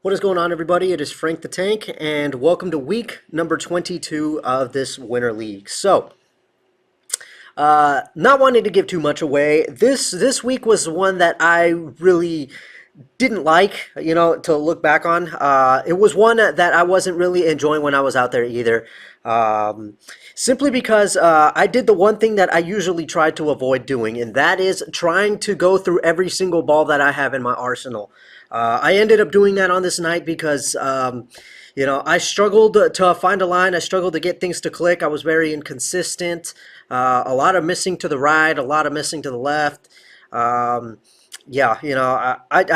What is going on, everybody? It is Frank the Tank, and welcome to week number 22 of this Winter League. Not wanting to give too much away, this week was one that I really didn't like, to look back on. It was one that I wasn't really enjoying when I was out there either. Simply because I did the one thing that I usually try to avoid doing, and that is trying to go through every single ball that I have in my arsenal. I ended up doing that on this night because, I struggled to find a line. I struggled to get things to click. I was very inconsistent. A lot of missing to the right, a lot of missing to the left. I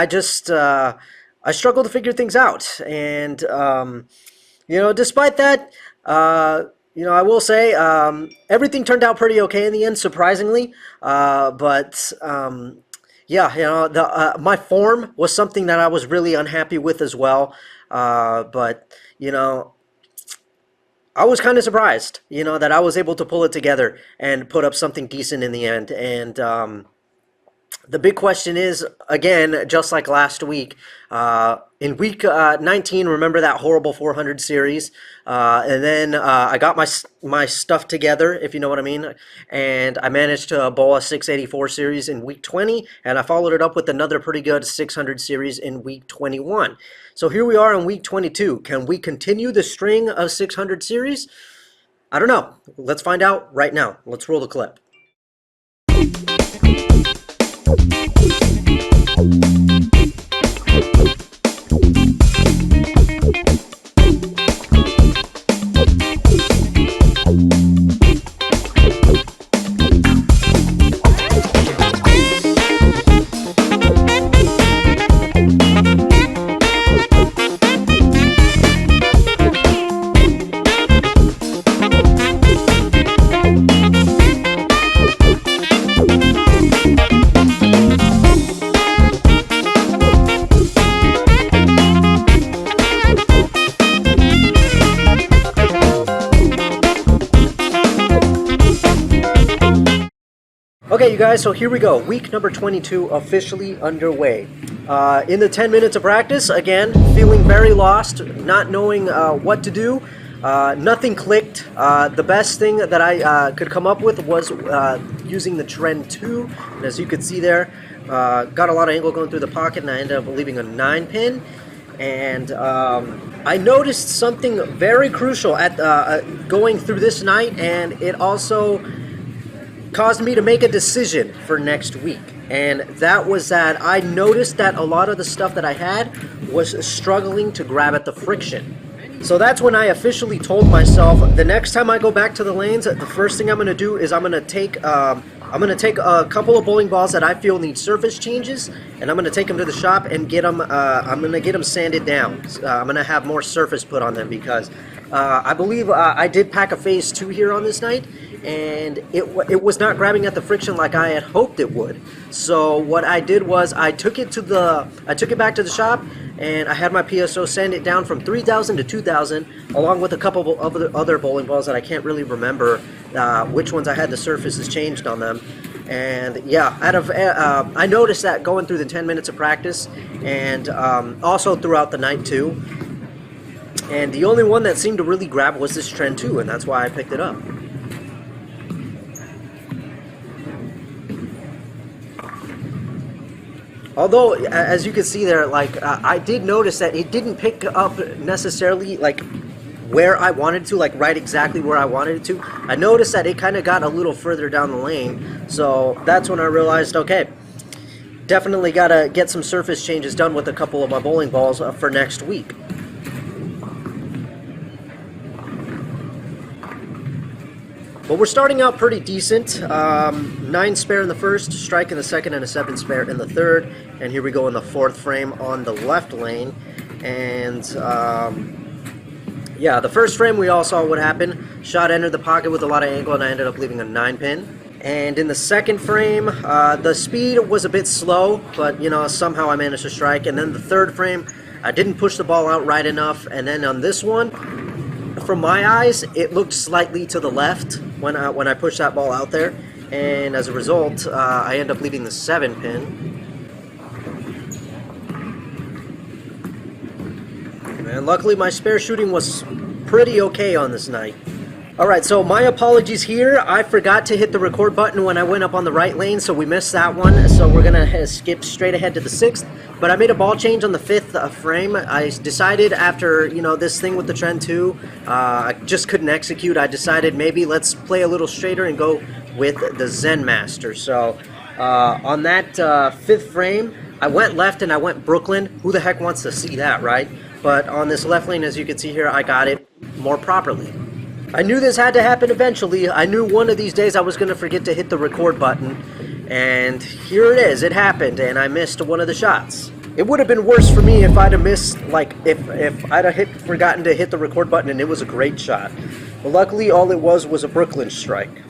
just I struggle to figure things out, and despite that, I will say everything turned out pretty okay in the end, surprisingly. My form was something that I was really unhappy with as well. But I was kind of surprised, that I was able to pull it together and put up something decent in the end. And the big question is, again, just like last week, in week 19, remember that horrible 400 series? And then I got my stuff together, if you know what I mean, and I managed to bowl a 684 series in week 20, and I followed it up with another pretty good 600 series in week 21. So here we are in week 22. Can we continue the string of 600 series? I don't know. Let's find out right now. Let's roll the clip. Okay, you guys, so here we go. Week number 22 officially underway. In the 10 minutes of practice, again, feeling very lost, not knowing what to do. Nothing clicked. The best thing that I could come up with was using the Trend 2. And as you can see there, got a lot of angle going through the pocket, and I ended up leaving a 9-pin. And I noticed something very crucial at going through this night, and it also caused me to make a decision for next week. And that was that I noticed that a lot of the stuff that I had was struggling to grab at the friction. So that's when I officially told myself, the next time I go back to the lanes, the first thing I'm going to do is I'm going to take a couple of bowling balls that I feel need surface changes, and I'm going to take them to the shop and get them. I'm going to get them sanded down. I'm going to have more surface put on them because I believe I did pack a phase 2 here on this night, and it was not grabbing at the friction like I had hoped it would. So what I did was I took it back to the shop, and I had my PSO sand it down from 3,000 to 2,000, along with a couple of other bowling balls that I can't really remember which ones I had the surfaces changed on them. And yeah, I noticed that going through the 10 minutes of practice, and also throughout the night too. And the only one that seemed to really grab was this Trend 2, and that's why I picked it up. Although, as you can see there, I did notice that it didn't pick up necessarily, where I wanted to, right exactly where I wanted it to. I noticed that it kind of got a little further down the lane, so that's when I realized, okay, definitely got to get some surface changes done with a couple of my bowling balls for next week. But we're starting out pretty decent. 9 spare in the first, strike in the second, and a 7 spare in the third. And here we go in the 4th frame on the left lane. And yeah, the first frame we all saw what happened. Shot entered the pocket with a lot of angle, and I ended up leaving a 9-pin. And in the second frame, the speed was a bit slow, but somehow I managed to strike. And then the third frame, I didn't push the ball out right enough. And then on this one, from my eyes, it looked slightly to the left when I pushed that ball out there, and as a result, I end up leaving the 7-pin. And luckily my spare shooting was pretty okay on this night. Alright, so my apologies here. I forgot to hit the record button when I went up on the right lane, so we missed that one. So we're going to skip straight ahead to the 6th. But I made a ball change on the 5th frame. I decided after, this thing with the Trend 2, I just couldn't execute. I decided maybe let's play a little straighter and go with the Zen Master. So on that 5th frame, I went left and I went Brooklyn. Who the heck wants to see that, right? But on this left lane, as you can see here, I got it more properly. I knew this had to happen eventually. I knew one of these days I was going to forget to hit the record button. And here it is. It happened, and I missed one of the shots. It would have been worse for me if I'd have missed, like, if I'd have forgotten to hit the record button and it was a great shot. But luckily, all it was a Brooklyn strike.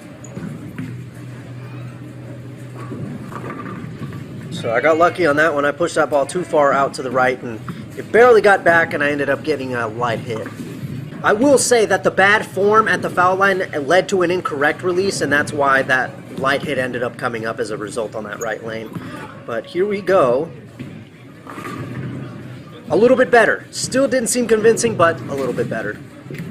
So I got lucky on that one. I pushed that ball too far out to the right, and it barely got back, and I ended up getting a light hit. I will say that the bad form at the foul line led to an incorrect release, and that's why that light hit ended up coming up as a result on that right lane. But here we go. A little bit better. Still didn't seem convincing, but a little bit better.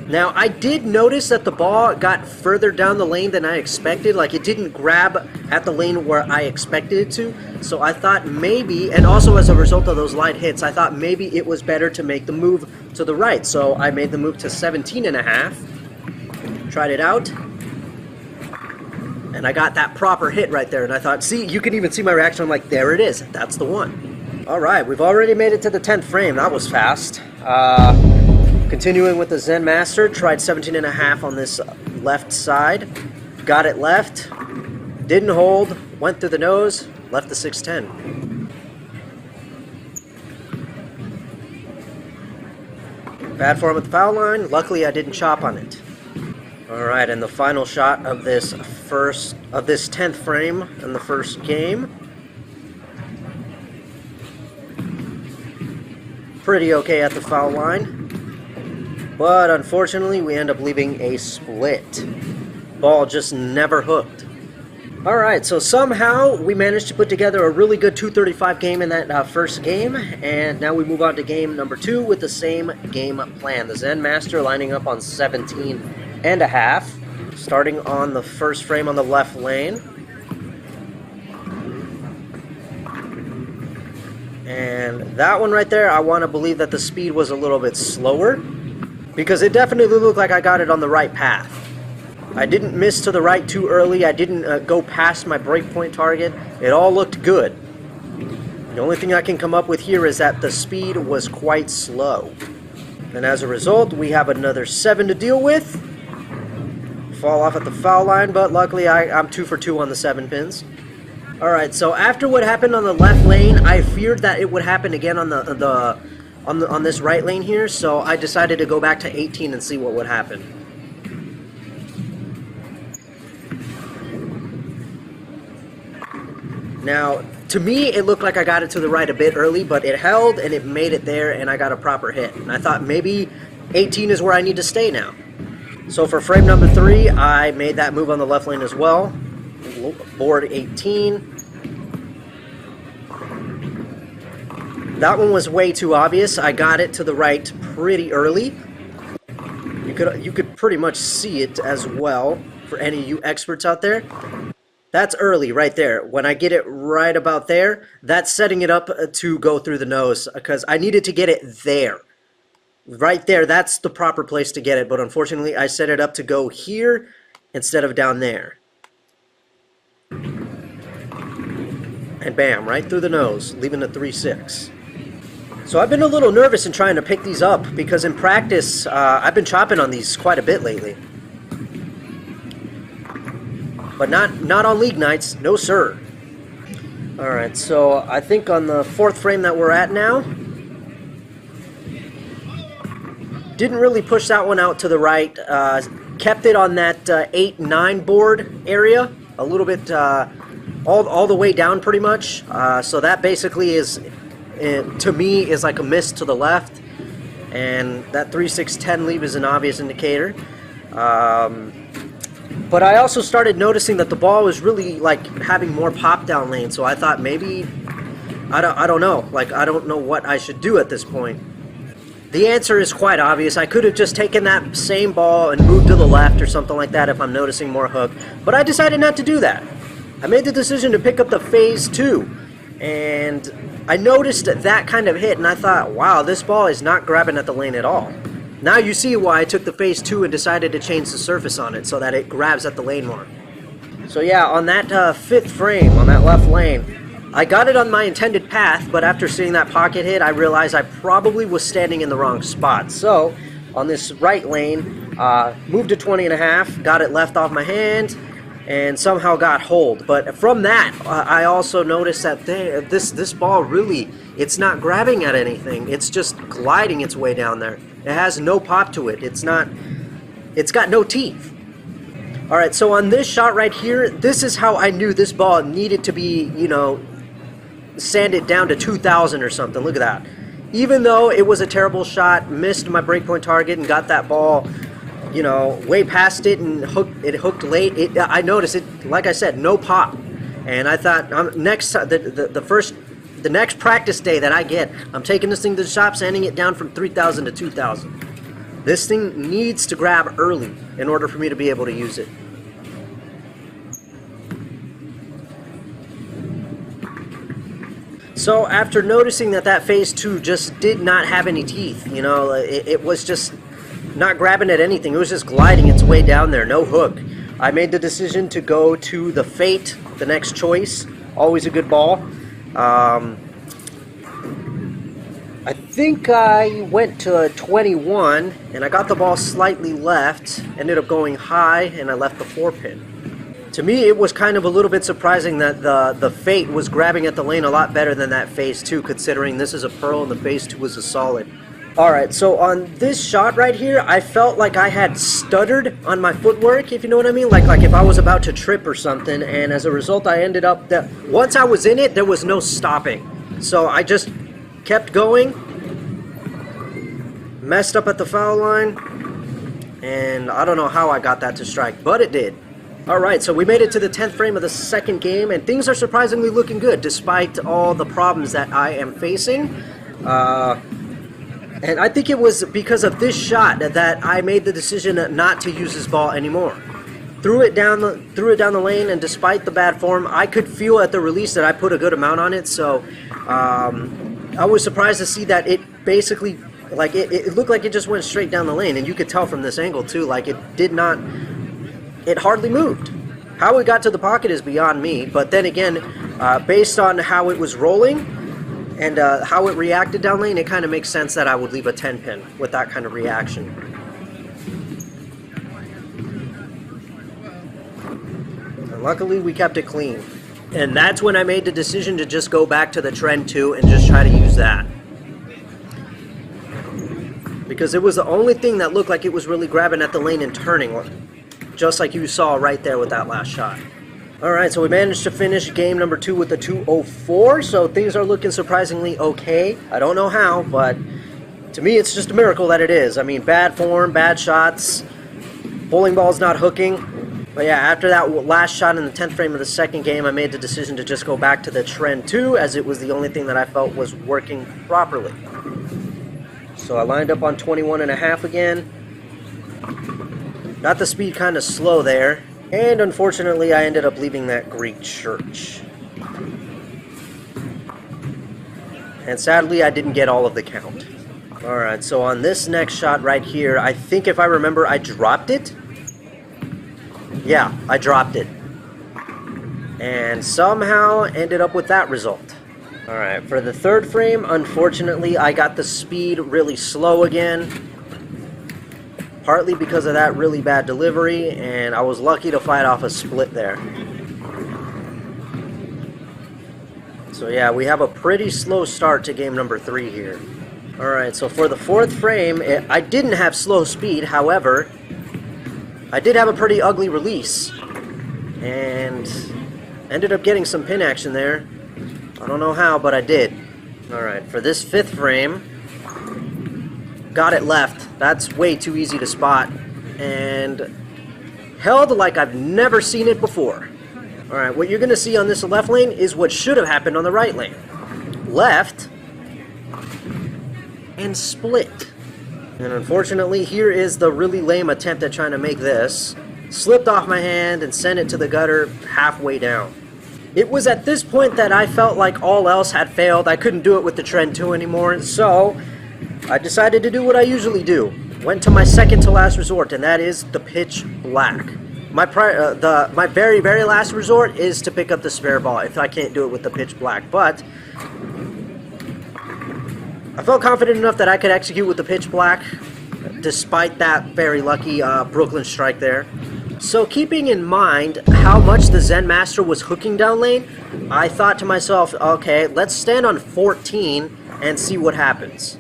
Now, I did notice that the ball got further down the lane than I expected. Like, it didn't grab at the lane where I expected it to. So I thought maybe, and also as a result of those light hits, I thought maybe it was better to make the move to the right. So I made the move to 17.5. Tried it out. And I got that proper hit right there. And I thought, see, you can even see my reaction. I'm like, there it is. That's the one. All right, we've already made it to the 10th frame. That was fast. Continuing with the Zen Master, tried 17.5 on this left side. Got it left. Didn't hold. Went through the nose. Left the 610. Bad form at the foul line. Luckily, I didn't chop on it. All right, and the final shot of this 10th frame in the first game. Pretty okay at the foul line. But unfortunately, we end up leaving a split. Ball just never hooked. Alright, so somehow we managed to put together a really good 235 game in that first game. And now we move on to game number 2 with the same game plan. The Zen Master lining up on 17.5. Starting on the first frame on the left lane. And that one right there, I want to believe that the speed was a little bit slower, because it definitely looked like I got it on the right path. I didn't miss to the right too early. I didn't go past my breakpoint target. It all looked good. The only thing I can come up with here is that the speed was quite slow. And as a result, we have another 7 to deal with. Fall off at the foul line, but luckily I'm 2 for 2 on the 7 pins. Alright, so after what happened on the left lane, I feared that it would happen again on on this right lane here, so I decided to go back to 18 and see what would happen. Now, to me, it looked like I got it to the right a bit early, but it held and it made it there, and I got a proper hit. And I thought maybe 18 is where I need to stay now. So for frame number 3, I made that move on the left lane as well. Board 18. That one was way too obvious. I got it to the right pretty early. You could pretty much see it as well for any of you experts out there. That's early right there. When I get it right about there, that's setting it up to go through the nose, because I needed to get it there. Right there, that's the proper place to get it, but unfortunately I set it up to go here instead of down there. And bam, right through the nose, leaving a 3-6. So I've been a little nervous in trying to pick these up, because in practice, I've been chopping on these quite a bit lately. But not on league nights, no sir. Alright, so I think on the 4th frame that we're at now, didn't really push that one out to the right, kept it on that 8-9 board area, a little bit all the way down pretty much. So that basically is, to me, is like a miss to the left, and that 3-6-10 leave is an obvious indicator. But I also started noticing that the ball was really like having more pop down lane, so I thought maybe, I don't know, like I don't know what I should do at this point. The answer is quite obvious. I could have just taken that same ball and moved to the left or something like that if I'm noticing more hook, but I decided not to do that. I made the decision to pick up the phase 2, and I noticed that kind of hit, and I thought, wow, this ball is not grabbing at the lane at all. Now you see why I took the phase 2 and decided to change the surface on it so that it grabs at the lane more. So yeah, on that 5th frame, on that left lane, I got it on my intended path, but after seeing that pocket hit, I realized I probably was standing in the wrong spot. So, on this right lane, moved to 20.5, got it left off my hand, and somehow got hold. But from that, I also noticed that this ball really, it's not grabbing at anything. It's just gliding its way down there. It has no pop to it. It's got no teeth. Alright, so on this shot right here, this is how I knew this ball needed to be, you know, sanded down to 2,000 or something. Look at that. Even though it was a terrible shot, missed my breakpoint target and got that ball, you know, way past it and hooked late. I noticed it, like I said, no pop. And I thought, the next practice day that I get, I'm taking this thing to the shop, sanding it down from 3,000 to 2,000. This thing needs to grab early in order for me to be able to use it. So after noticing that phase 2 just did not have any teeth, you know, it was just not grabbing at anything. It was just gliding its way down there, no hook. I made the decision to go to the Fate, the next choice. Always a good ball. I think I went to 21, and I got the ball slightly left, ended up going high, and I left the 4-pin. To me, it was kind of a little bit surprising that the Fate was grabbing at the lane a lot better than that phase 2, considering this is a pearl and the phase 2 was a solid. Alright, so on this shot right here, I felt like I had stuttered on my footwork, if you know what I mean, like if I was about to trip or something, and as a result I ended up, once I was in it, there was no stopping. So I just kept going, messed up at the foul line, and I don't know how I got that to strike, but it did. Alright, so we made it to the 10th frame of the second game, and things are surprisingly looking good, despite all the problems that I am facing. And I think it was because of this shot that I made the decision not to use this ball anymore. Threw it down the lane, and despite the bad form, I could feel at the release that I put a good amount on it, so I was surprised to see that it basically, like, it looked like it just went straight down the lane, and you could tell from this angle too, like it hardly moved. How it got to the pocket is beyond me, but then again, based on how it was rolling and how it reacted down lane, it kind of makes sense that I would leave a 10-pin with that kind of reaction. And luckily, we kept it clean. And that's when I made the decision to just go back to the trend 2 and just try to use that. Because it was the only thing that looked like it was really grabbing at the lane and turning, just like you saw right there with that last shot. Alright, so we managed to finish game number 2 with the 204, so things are looking surprisingly okay. I don't know how, but to me it's just a miracle that it is. I mean, bad form, bad shots, bowling ball's not hooking. But yeah, after that last shot in the 10th frame of the second game, I made the decision to just go back to the trend 2, as it was the only thing that I felt was working properly. So I lined up on 21.5 again. Got the speed kind of slow there. And unfortunately, I ended up leaving that Greek church. And sadly, I didn't get all of the count. Alright, so on this next shot right here, I think if I remember, I dropped it. Yeah, I dropped it. And somehow ended up with that result. Alright, for the 3rd frame, unfortunately, I got the speed really slow again. Partly because of that really bad delivery, and I was lucky to fight off a split there. So yeah, we have a pretty slow start to game number 3 here. Alright, so for the 4th frame, I didn't have slow speed, however, I did have a pretty ugly release. And ended up getting some pin action there. I don't know how, but I did. Alright, for this 5th frame, got it left. That's way too easy to spot. And held like I've never seen it before. Alright, what you're going to see on this left lane is what should have happened on the right lane. Left and split. And unfortunately, here is the really lame attempt at trying to make this. Slipped off my hand and sent it to the gutter halfway down. It was at this point that I felt like all else had failed. I couldn't do it with the Trend 2 anymore, so I decided to do what I usually do. Went to my second to last resort, and that is the pitch black. My very, very last resort is to pick up the spare ball if I can't do it with the pitch black, but I felt confident enough that I could execute with the pitch black despite that very lucky Brooklyn strike there. So keeping in mind how much the Zen Master was hooking down lane, I thought to myself, okay, let's stand on 14 and see what happens.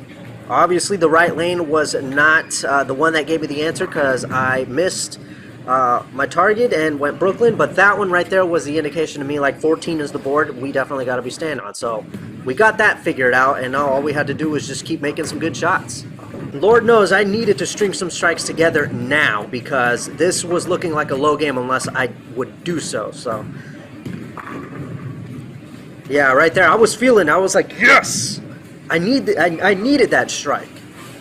Obviously the right lane was not the one that gave me the answer because I missed my target and went Brooklyn, but that one right there was the indication to me like 14 is the board we definitely got to be standing on. So we got that figured out, and now all we had to do was just keep making some good shots. Lord knows I needed to string some strikes together now because this was looking like a low game unless I would do so. So yeah, right there I was like, yes, I needed that strike.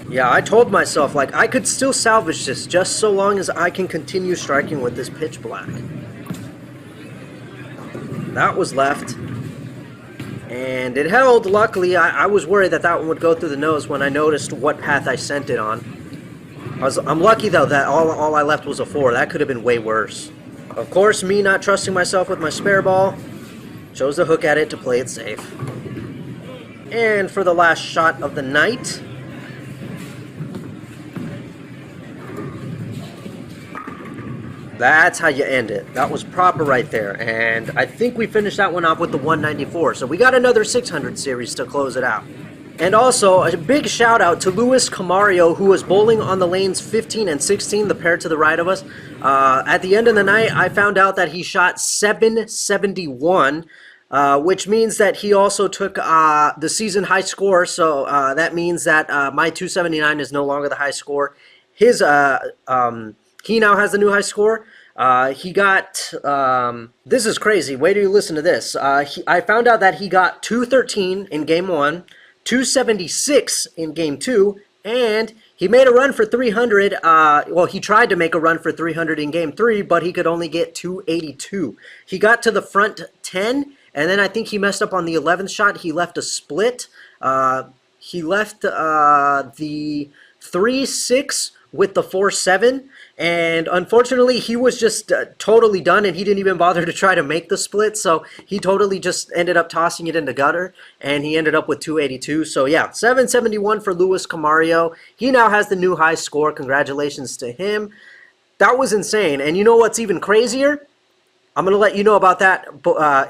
Yeah, I told myself like I could still salvage this just so long as I can continue striking with this pitch black. That was left. And it held, luckily. I was worried that that one would go through the nose when I noticed what path I sent it on. I'm lucky, though, that all I left was a 4. That could have been way worse. Of course, me not trusting myself with my spare ball, chose to hook at it to play it safe. And for the last shot of the night, that's how you end it. That was proper right there. And I think we finished that one off with the 194. So we got another 600 series to close it out. And also, a big shout out to Luis Camario, who was bowling on the lanes 15 and 16, the pair to the right of us. At the end of the night, I found out that he shot 771, which means that he also took the season high score. So that means that my 279 is no longer the high score. His he now has the new high score. He got, this is crazy. Wait till you listen to this. I found out that he got 213 in game 1, 276 in game 2, and he made a run for 300. Well, he tried to make a run for 300 in game 3, but he could only get 282. He got to the front 10, and then I think he messed up on the 11th shot. He left a split. He left the 3-6 with the 4-7, and unfortunately he was just totally done, and he didn't even bother to try to make the split, so he totally just ended up tossing it in the gutter, and he ended up with 282. So yeah, 771 for Luis Camario. He now has the new high score. Congratulations to him. That was insane. And you know what's even crazier? I'm going to let you know about that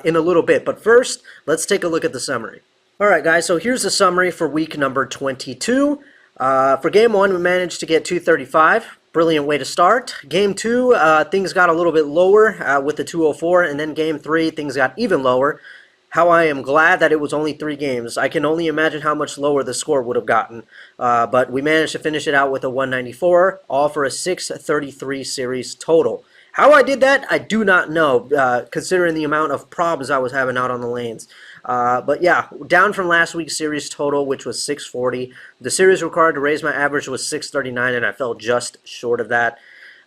in a little bit, but first let's take a look at the summary. Alright guys, so here's the summary for week number 22. For game 1, we managed to get 235. Brilliant way to start. Game 2, things got a little bit lower with the 204, and then game 3, things got even lower. How I am glad that it was only 3 games. I can only imagine how much lower the score would have gotten. But we managed to finish it out with a 194, all for a 633 series total. How I did that, I do not know, considering the amount of probs I was having out on the lanes. But yeah, down from last week's series total, which was 640. The series required to raise my average was 639, and I fell just short of that.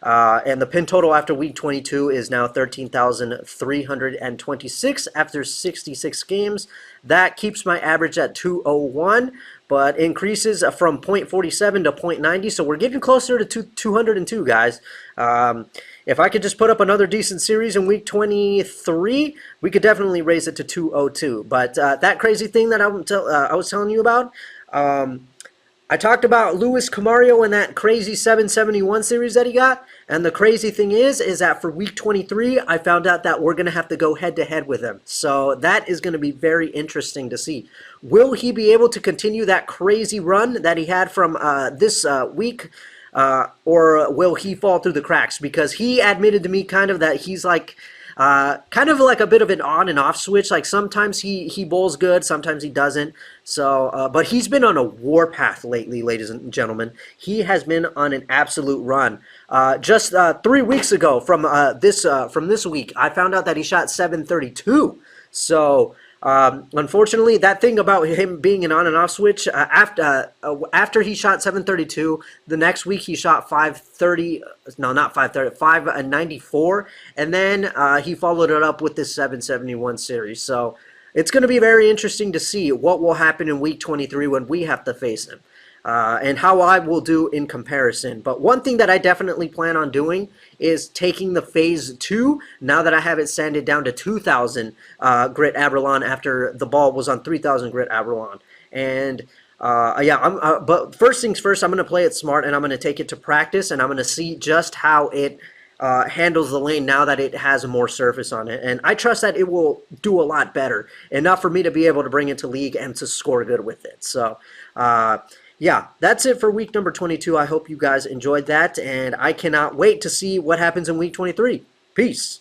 And the pin total after week 22 is now 13,326 after 66 games. That keeps my average at 201, but increases from 0.47 to 0.90, so we're getting closer to 202, guys. If I could just put up another decent series in week 23, we could definitely raise it to 202. But that crazy thing that I was telling you about, I talked about Luis Camario and that crazy 771 series that he got. And the crazy thing is that for week 23, I found out that we're going to have to go head-to-head with him. So that is going to be very interesting to see. Will he be able to continue that crazy run that he had from this week? Or will he fall through the cracks? Because he admitted to me kind of that he's like kind of like a bit of an on and off switch. Like sometimes he bowls good, sometimes he doesn't. So, but he's been on a warpath lately, ladies and gentlemen. He has been on an absolute run. Just 3 weeks ago from this week, I found out that he shot 732. So Unfortunately, that thing about him being an on and off switch, after he shot 732, the next week he shot 530, no, not 530, 594, and then he followed it up with this 771 series. So it's going to be very interesting to see what will happen in week 23 when we have to face him. And how I will do in comparison. But one thing that I definitely plan on doing is taking the phase 2, now that I have it sanded down to 2,000 grit Abralon after the ball was on 3,000 grit Abralon. And yeah, but first things first, I'm going to play it smart, and I'm going to take it to practice, and I'm going to see just how it handles the lane now that it has more surface on it. And I trust that it will do a lot better, enough for me to be able to bring it to league and to score good with it. So, yeah, that's it for week number 22. I hope you guys enjoyed that, and I cannot wait to see what happens in week 23. Peace.